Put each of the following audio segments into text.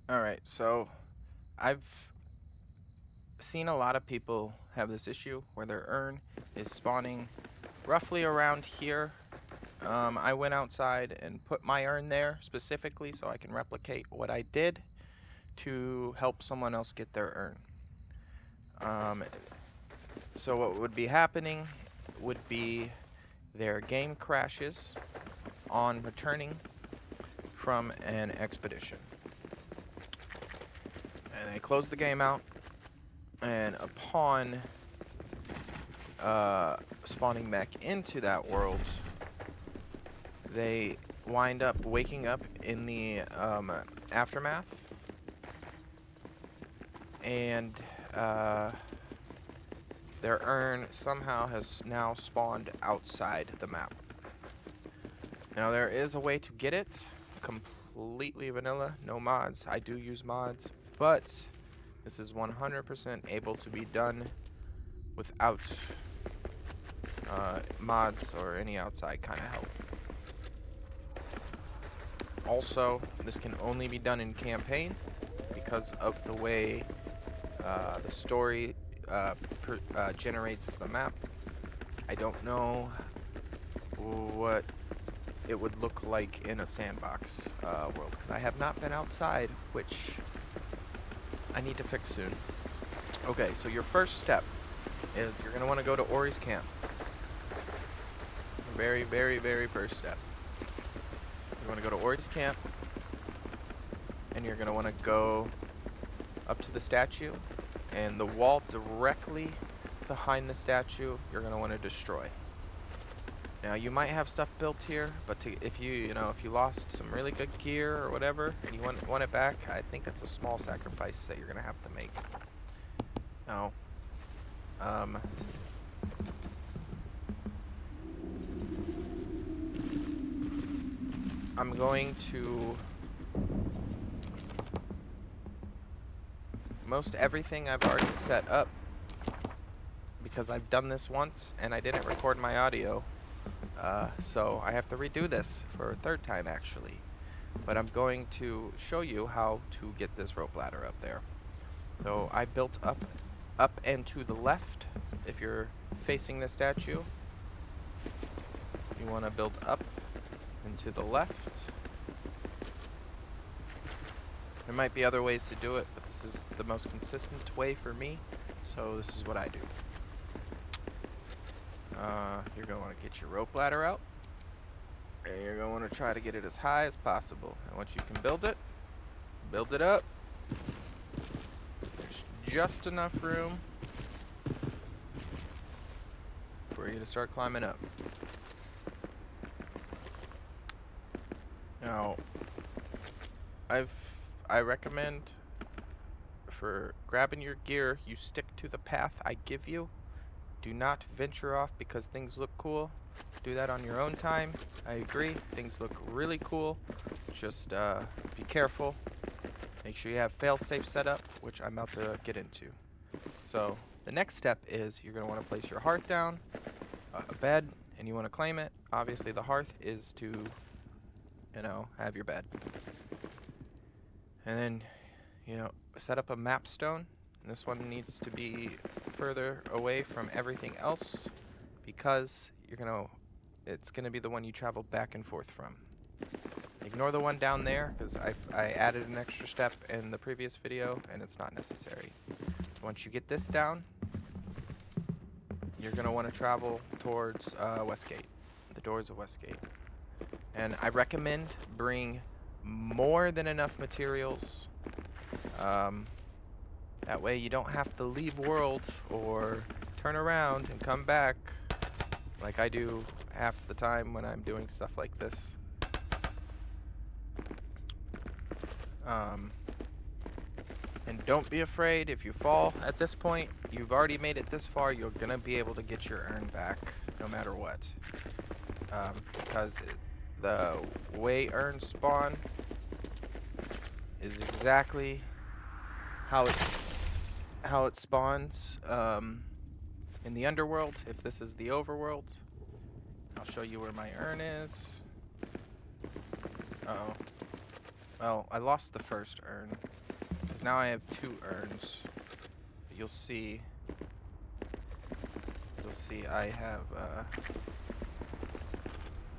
All right, so I've seen a lot of people have this issue where their urn is spawning roughly around here. I went outside and put my urn there specifically so I can replicate what I did to help someone else get their urn. Um, so what would be happening would be their game crashes on returning from an expedition. And they close the game out, and upon spawning back into that world, they wind up waking up in the aftermath, and their urn somehow has now spawned outside the map. Now there is a way to get it, completely vanilla, no mods. I do use mods, but this is 100% able to be done without mods or any outside kind of help. Also, this can only be done in campaign because of the way the story generates the map. I don't know what it would look like in a sandbox world because I have not been outside, which I need to fix soon. Okay, so your first step is you're going to want to go to Ori's camp. Very, very, very first step. You want to go to Ori's camp, and you're going to want to go up to the statue, and the wall directly behind the statue you're going to want to destroy. Now you might have stuff built here, but if you lost some really good gear or whatever and you want it back, I think that's a small sacrifice that you're going to have to make. Now I'm going to most everything I've already set up because I've done this once and I didn't record my audio. So I have to redo this for a third time actually. But I'm going to show you how to get this rope ladder up there. So I built up and to the left. If you're facing the statue, you want to build up and to the left. There might be other ways to do it, but this is the most consistent way for me, so this is what I do. You're going to want to get your rope ladder out, and you're going to want to try to get it as high as possible. And once you can build it up. There's just enough room for you to start climbing up. Now, I recommend for grabbing your gear, you stick to the path I give you. Do not venture off because things look cool. Do that on your own time. I agree, things look really cool. Just be careful. Make sure you have fail-safe set up, which I'm about to get into. So the next step is you're going to want to place your hearth down, a bed, and you want to claim it. Obviously the hearth is to, have your bed. And then, set up a map stone. And this one needs to be further away from everything else because it's gonna be the one you travel back and forth from. Ignore the one down there because I added an extra step in the previous video and it's not necessary. Once you get this down, you're gonna want to travel towards Westgate, the doors of Westgate. And I recommend bring more than enough materials. That way you don't have to leave world or turn around and come back like I do half the time when I'm doing stuff like this. And don't be afraid if you fall at this point. You've already made it this far. You're going to be able to get your urn back no matter what. Because the way urns spawn is exactly how it spawns in the underworld, if this is the overworld. I'll show you where my urn is. Oh. Well, I lost the first urn. Because now I have 2 urns. You'll see I have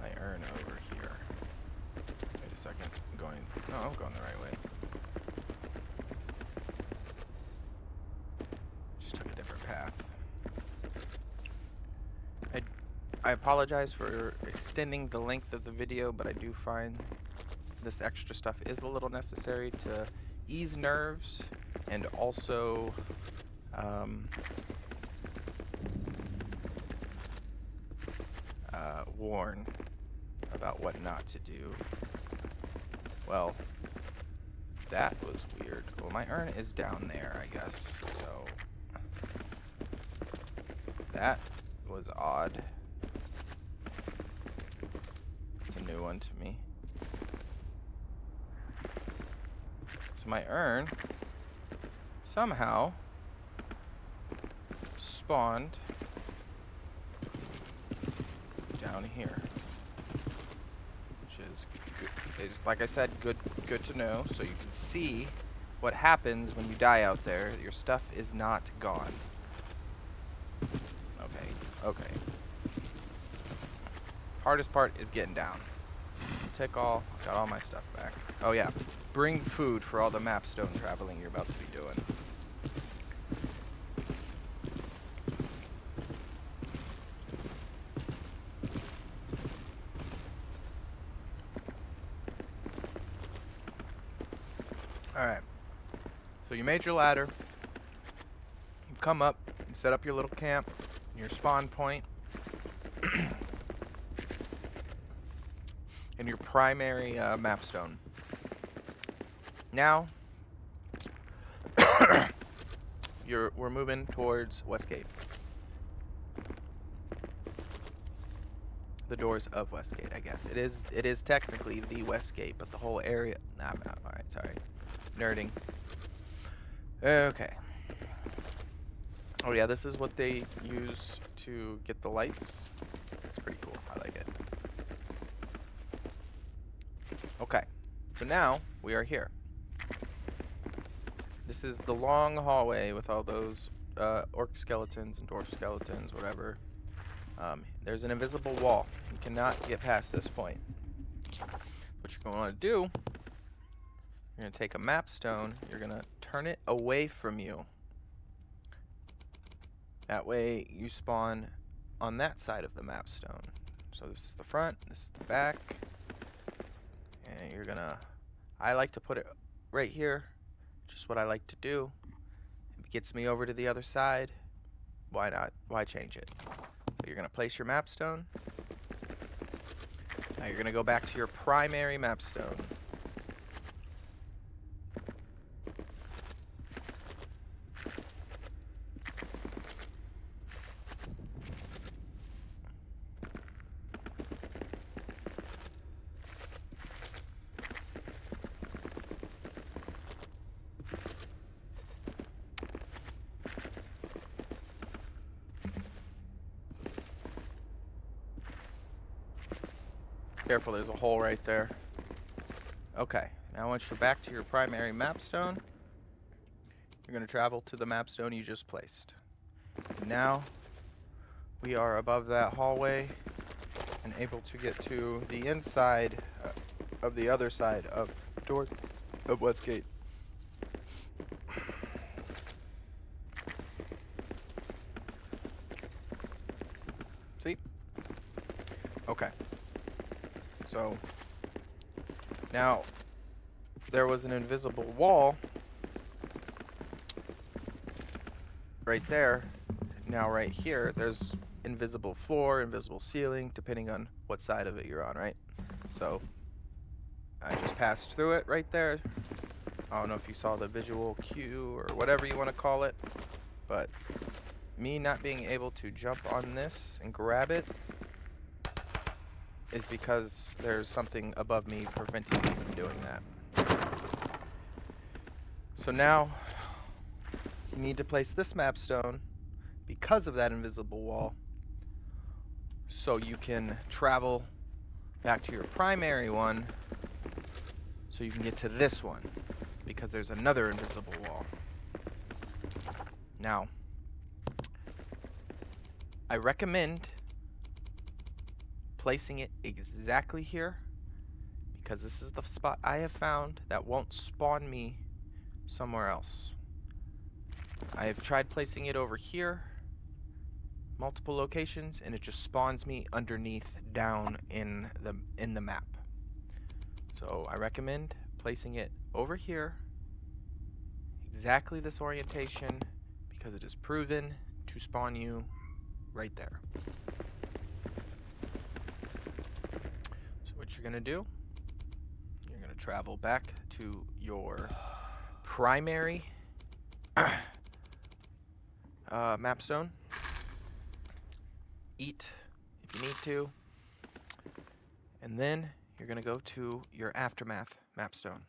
my urn over here. Wait a second. I'm going the right way. Just took a different path. I apologize for extending the length of the video, but I do find this extra stuff is a little necessary to ease nerves and also warn about what not to do. Well, that was weird. Well, my urn is down there, I guess, so that was odd. It's a new one to me. So my urn somehow spawned down here, which is good. Is, like I said, good to know, so you can see what happens when you die out there. Your stuff is not gone. Okay. Hardest part is getting down. Got all my stuff back. Oh yeah, bring food for all the mapstone traveling you're about to be doing. Alright, so you made your ladder, you come up, you set up your little camp, your spawn point, and your primary mapstone. Now, we're moving towards Westgate. The doors of Westgate, I guess. It is technically the Westgate, but the whole area... Nah, I'm not. Alright, sorry. Nerding. Okay. Oh yeah, this is what they use to get the lights. It's pretty cool. I like it. Okay. So now, we are here. This is the long hallway with all those orc skeletons and dwarf skeletons, whatever. There's an invisible wall. You cannot get past this point. What you're going to want to do, you're going to take a mapstone, you're going to turn it away from you. That way you spawn on that side of the mapstone. So this is the front, this is the back. And you're going to... I like to put it right here. Just what I like to do. If it gets me over to the other side, why not? Why change it? So you're going to place your mapstone. Now you're going to go back to your primary mapstone. Careful, there's a hole right there. Okay, now once you're back to your primary mapstone, you're going to travel to the mapstone you just placed. And now, we are above that hallway and able to get to the inside of the other side of the door of Westgate. See? Okay. So, now, there was an invisible wall right there. Now right here, there's invisible floor, invisible ceiling, depending on what side of it you're on, right? So, I just passed through it right there. I don't know if you saw the visual cue or whatever you want to call it, but me not being able to jump on this and grab it is because there's something above me preventing me from doing that. So now, you need to place this mapstone because of that invisible wall, so you can travel back to your primary one so you can get to this one, because there's another invisible wall. Now, I recommend placing it exactly here, because this is the spot I have found that won't spawn me somewhere else. I have tried placing it over here, multiple locations, and it just spawns me underneath down in the map. So I recommend placing it over here, exactly this orientation, because it is proven to spawn you right there. So what you're gonna do, you're gonna travel back to your primary mapstone. Eat if you need to, and then you're going to go to your aftermath mapstone.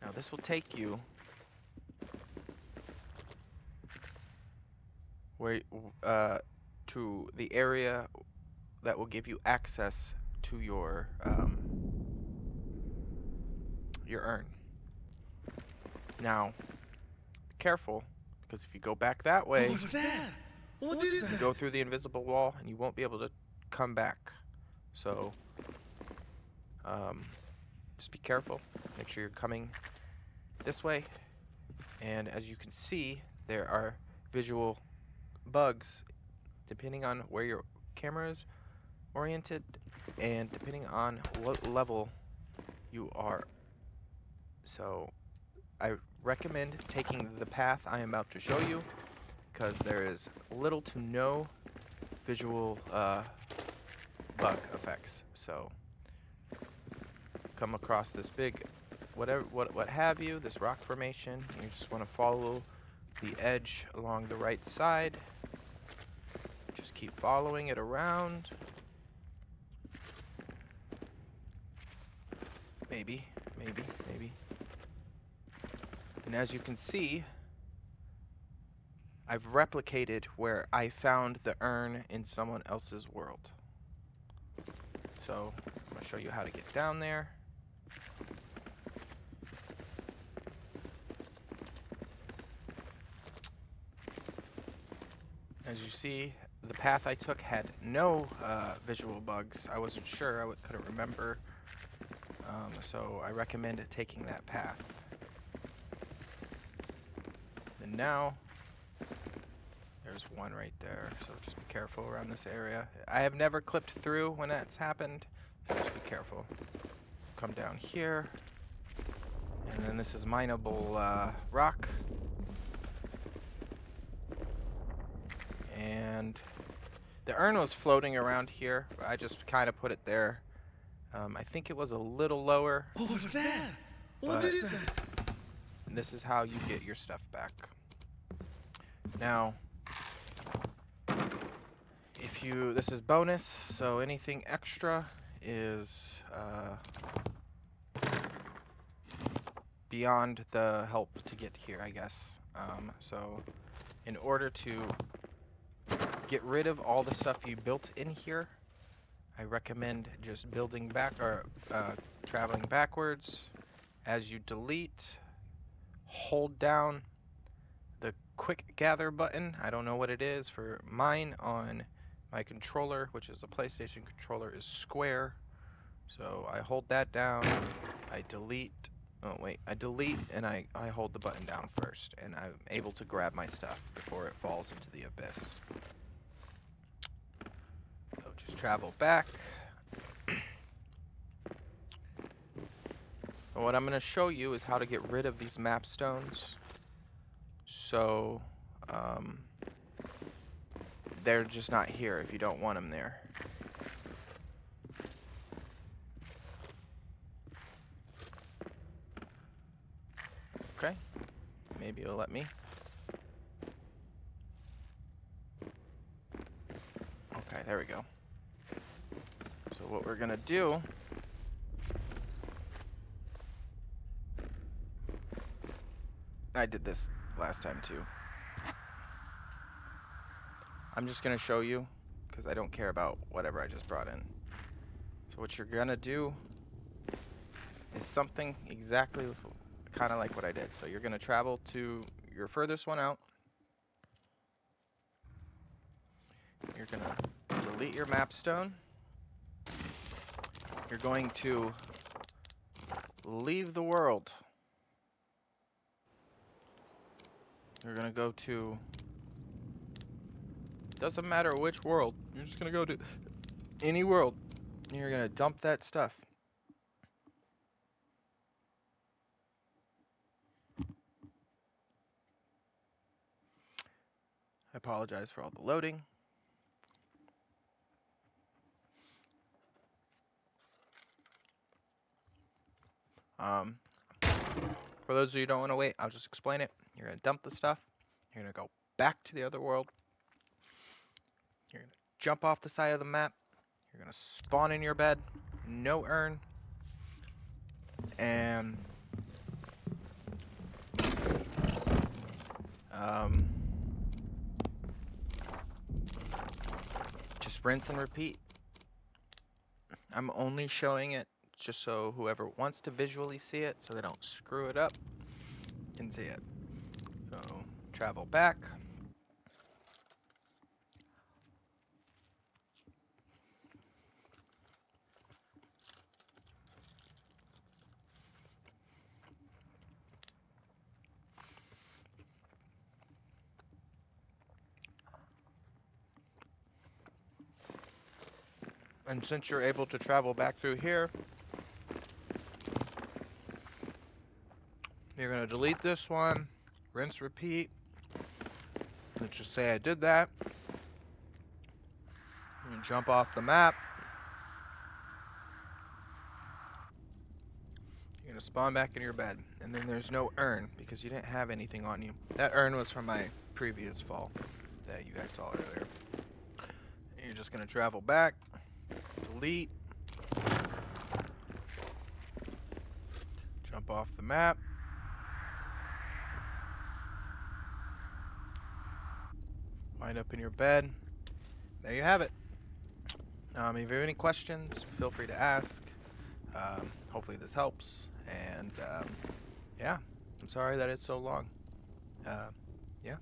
Now this will take you where to the area that will give you access to your urn. Now, be careful, because if you go back that way, you go through the invisible wall and you won't be able to come back. So just be careful. Make sure you're coming this way. And as you can see, there are visual bugs depending on where your camera is oriented and depending on what level you are. So I recommend taking the path I am about to show you, because there is little to no visual bug effects. So come across this big what have you, this rock formation, you just want to follow the edge along the right side. Just keep following it around. Maybe. And as you can see, I've replicated where I found the urn in someone else's world. So I'm going to show you how to get down there. As you see, the path I took had no visual bugs. I wasn't sure, I couldn't remember. So I recommend taking that path. And now, there's one right there, so just be careful around this area. I have never clipped through when that's happened, so just be careful. Come down here, and then this is mineable rock. And the urn was floating around here, but I just kind of put it there. I think it was a little lower. Over there! What is that? And this is how you get your stuff back. Now, this is bonus, so anything extra is beyond the help to get here, I guess. So in order to get rid of all the stuff you built in here, I recommend just building back or traveling backwards. As you delete, hold down the quick gather button. I don't know what it is. For mine on my controller, which is a PlayStation controller, is square. So I hold that down, I delete, I delete and I hold the button down first, and I'm able to grab my stuff before it falls into the abyss. So just travel back. And what I'm going to show you is how to get rid of these map stones. So they're just not here if you don't want them there. Okay, maybe it'll let me. Okay, there we go. So what we're gonna do, I did this last time too. I'm just gonna show you, because I don't care about whatever I just brought in. So what you're gonna do is something exactly kind of like what I did. So you're gonna travel to your furthest one out. You're gonna delete your map stone. You're going to leave the world. You're gonna go to, doesn't matter which world, you're just gonna go to any world. And you're gonna dump that stuff. I apologize for all the loading. For those of you who don't want to wait, I'll just explain it. You're going to dump the stuff. You're going to go back to the other world. You're going to jump off the side of the map. You're going to spawn in your bed. No urn. And just rinse and repeat. I'm only showing it just so whoever wants to visually see it, so they don't screw it up, can see it. So travel back. And since you're able to travel back through here, you're going to delete this one, rinse, repeat. Let's just say I did that. And jump off the map. You're going to spawn back in your bed. And then there's no urn because you didn't have anything on you. That urn was from my previous fall that you guys saw earlier. And you're just going to travel back, delete, jump off the map. Wind up in your bed. There you have it. If you have any questions, feel free to ask. Hopefully this helps. And yeah, I'm sorry that it's so long. Yeah.